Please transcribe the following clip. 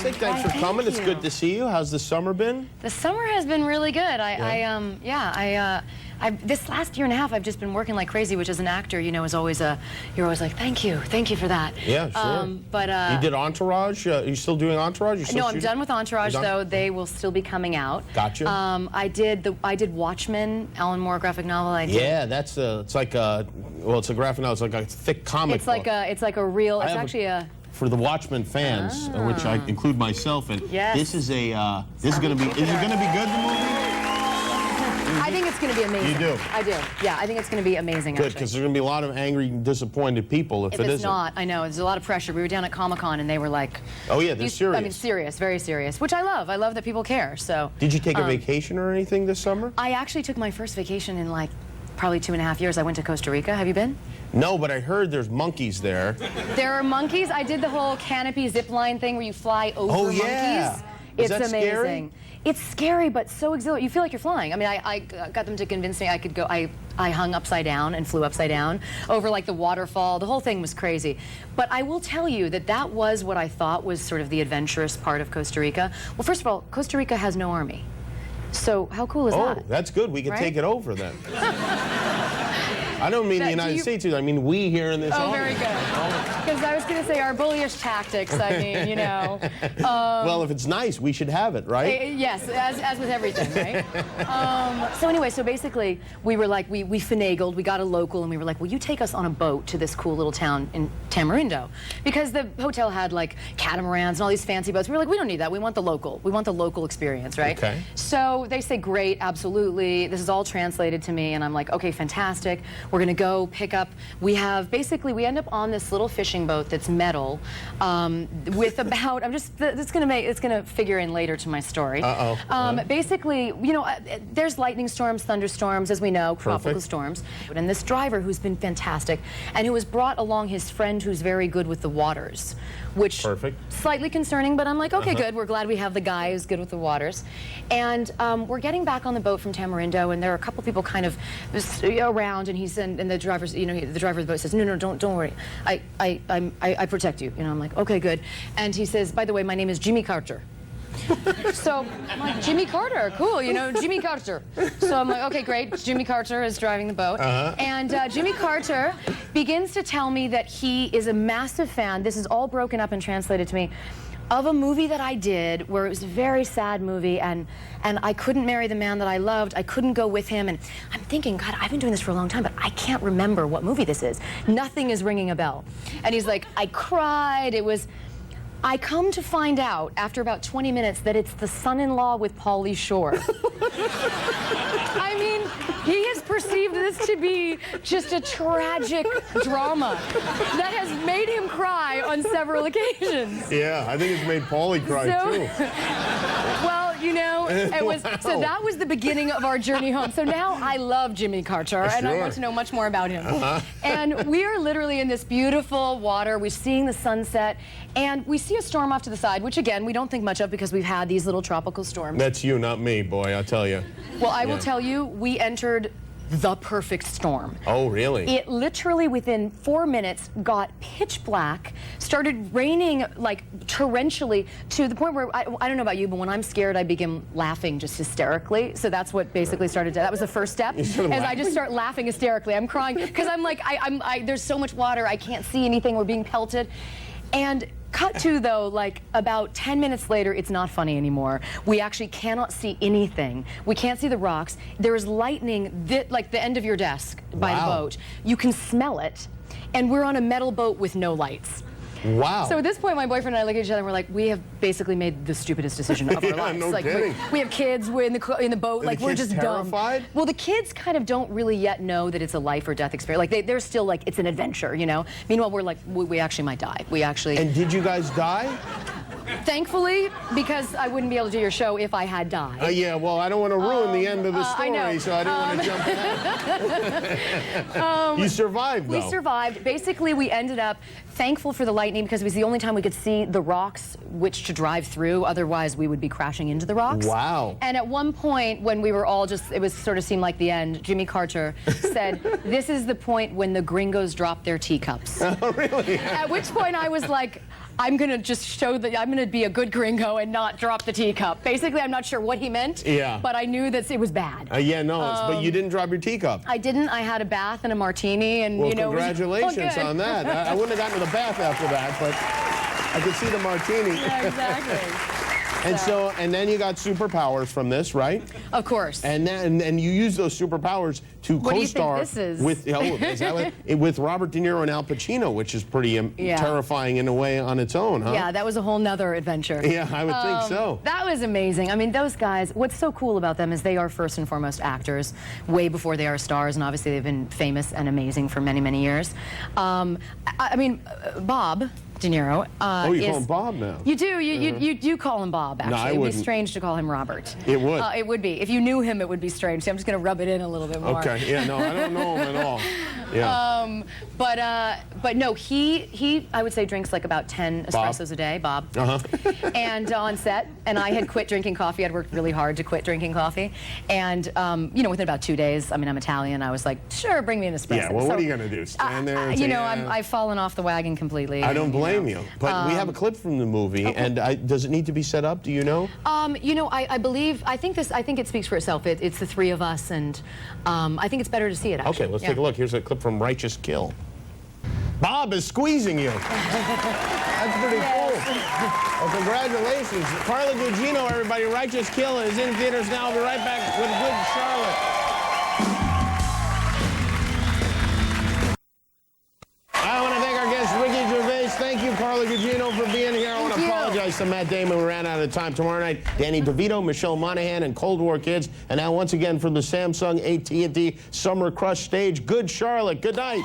fantastic. Thanks for coming. It's good to see you. How's the summer been? The summer has been really good. This last year and a half, I've just been working like crazy, which as an actor, you know, is always you're always like, thank you for that. Yeah, sure. You did Entourage. Are you still doing Entourage? No, I'm done with Entourage, though. They will still be coming out. Gotcha. I did Watchmen, Alan Moore graphic novel. Yeah, that's it's like a it's a graphic novel. It's like a thick comic book. It's like a real. It's actually a. For the Watchmen fans, which I include myself in, this is a this is going to be. Is it going to be good? The movie? I think it's going to be amazing. You do? I do. Yeah, I think it's going to be amazing. Good, because there's going to be a lot of angry, disappointed people if it isn't. If it's not, I know. There's a lot of pressure. We were down at Comic-Con and they were like... Oh, yeah, they're serious. I mean, serious, very serious, which I love. I love that people care, so... Did you take a vacation or anything this summer? I actually took my first vacation in, like, probably 2.5 years. I went to Costa Rica. Have you been? No, but I heard there's monkeys there. There are monkeys. I did the whole canopy zip line thing where you fly over monkeys. It's amazing. Scary? It's scary, but so exhilarating. You feel like you're flying. I mean, I got them to convince me I could go. I hung upside down and flew upside down over like the waterfall. The whole thing was crazy. But I will tell you that that was what I thought was sort of the adventurous part of Costa Rica. Well, first of all, Costa Rica has no army. So how cool is that? Oh, that's good. We can take it over then. I don't mean the United States. I mean we here in this Oh, audience. very good. Because I was going to say our bullyish tactics, I mean, you know. Well, if it's nice, we should have it, right? Yes, as with everything, right? So anyway, so basically, we were like, we finagled, we got a local, and we were like, will you take us on a boat to this cool little town in Tamarindo? Because the hotel had like catamarans and all these fancy boats. We were like, we don't need that. We want the local experience, right? Okay. So they say, great, absolutely. This is all translated to me, and I'm like, okay, fantastic. We're going to go pick up. We end up on this little fishing boat that's metal with about, it's going to figure in later to my story. Basically, you know, there's lightning storms, thunderstorms, as we know, tropical storms. And this driver who's been fantastic and who has brought along his friend who's very good with the waters, which slightly concerning, but I'm like, okay, good. We're glad we have the guy who's good with the waters. And we're getting back on the boat from Tamarindo, and there are a couple people kind of around, and and the driver's, you know, the driver of the boat says, no, don't worry, I protect you. You know, I'm like, okay, good. And he says, by the way, my name is Jimmy Carter. So I'm like, Jimmy Carter, cool, you know, Jimmy Carter. So I'm like, okay, great. Jimmy Carter is driving the boat. And Jimmy Carter begins to tell me that he is a massive fan. This is all broken up and translated to me. Of a movie that I did where it was a very sad movie, and I couldn't marry the man that I loved. I couldn't go with him, and I'm thinking, God, I've been doing this for a long time, but I can't remember what movie this is. Nothing is ringing a bell. And he's like, I cried. I come to find out after about 20 minutes that it's The Son-in-Law with Pauly Shore. I mean, he has perceived this to be just a tragic drama that has made him cry on several occasions. Yeah, I think it's made Pauly cry too. Well, you know, so that was the beginning of our journey home. So now I love Jimmy Carter, and I want to know much more about him. And we are literally in this beautiful water. We're seeing the sunset, and we see a storm off to the side, which again, we don't think much of because we've had these little tropical storms. That's you, not me, boy, I'll tell you. Well, I will tell you, we entered the perfect storm. Oh, really? It literally within 4 minutes got pitch black, started raining like torrentially to the point where, I don't know about you, but when I'm scared, I begin laughing just hysterically. So that's what basically started to, that was the first step, as I just start laughing hysterically. I'm crying because I'm like, there's so much water, I can't see anything, we're being pelted. And cut to, though, like about 10 minutes later, it's not funny anymore. We actually cannot see anything. We can't see the rocks. There is lightning, like the end of your desk by the boat. You can smell it. And we're on a metal boat with no lights. Wow. So at this point, my boyfriend and I look at each other and we're like, we have basically made the stupidest decision of our lives. No like, kidding. we have kids, we're in the boat, like we're just terrified? dumb. Well, the kids kind of don't really yet know that it's a life or death experience. Like they're still like, it's an adventure, you know? Meanwhile, we're like, we actually might die. We actually... And did you guys die? Thankfully, because I wouldn't be able to do your show if I had died. Yeah, well, I don't want to ruin the end of the story, so I didn't want to jump ahead. You survived, though. We survived. Basically, we ended up thankful for the lightning because it was the only time we could see the rocks which to drive through. Otherwise, we would be crashing into the rocks. Wow. And at one point, when we were all just, it was sort of seemed like the end, Jimmy Carter said, this is the point when the gringos drop their teacups. Oh, really? At which point I was like, I'm going to just show that I'm going to be a good gringo and not drop the teacup. Basically, I'm not sure what he meant, but I knew that it was bad. Yeah, no, but you didn't drop your teacup. I didn't. I had a bath and a martini, and well, you know. Congratulations on that. I wouldn't have gotten to the bath after that, but I could see the martini. Yeah, exactly. And then you got superpowers from this, right? Of course. And you use those superpowers to co-star with with Robert De Niro and Al Pacino, which is pretty terrifying in a way on its own, huh? Yeah, that was a whole nother adventure. Yeah, I would think so. That was amazing. I mean, those guys, what's so cool about them is they are first and foremost actors, way before they are stars, and obviously they've been famous and amazing for many, many years. I mean, Bob De Niro. Oh, you call him Bob now? You do. You do call him Bob, actually. No, it would be strange to call him Robert. It would. It would be. If you knew him, it would be strange. So I'm just going to rub it in a little bit more. Okay. Yeah, no, I don't know him at all. Yeah. But no, he I would say drinks like about 10 espressos a day, Bob. And on set, and I had quit drinking coffee. I'd worked really hard to quit drinking coffee. And, you know, within about 2 days, I mean, I'm Italian, I was like, sure, bring me an espresso. Yeah, well, what are you going to do? Stand there and you say, know, I've fallen off the wagon completely. I don't blame you. But we have a clip from the movie, and does it need to be set up? Do you know? You know, I believe, I think it speaks for itself. It's the three of us, and I think it's better to see it, actually. Okay, let's take a look. Here's a clip from Righteous Kill. Bob is squeezing you. That's pretty cool. Well, congratulations. Carla Gugino, everybody. Righteous Kill is in theaters now. We'll be right back with Good Charlotte. I want to thank our guest, Ricky Gervais. Thank you, Carla Gugino, for being here. I want to apologize to Matt Damon. We ran out of time. Tomorrow night, Danny DeVito, Michelle Monaghan, and Cold War Kids. And now, once again, from the Samsung AT&T Summer Crush stage, Good Charlotte. Good night.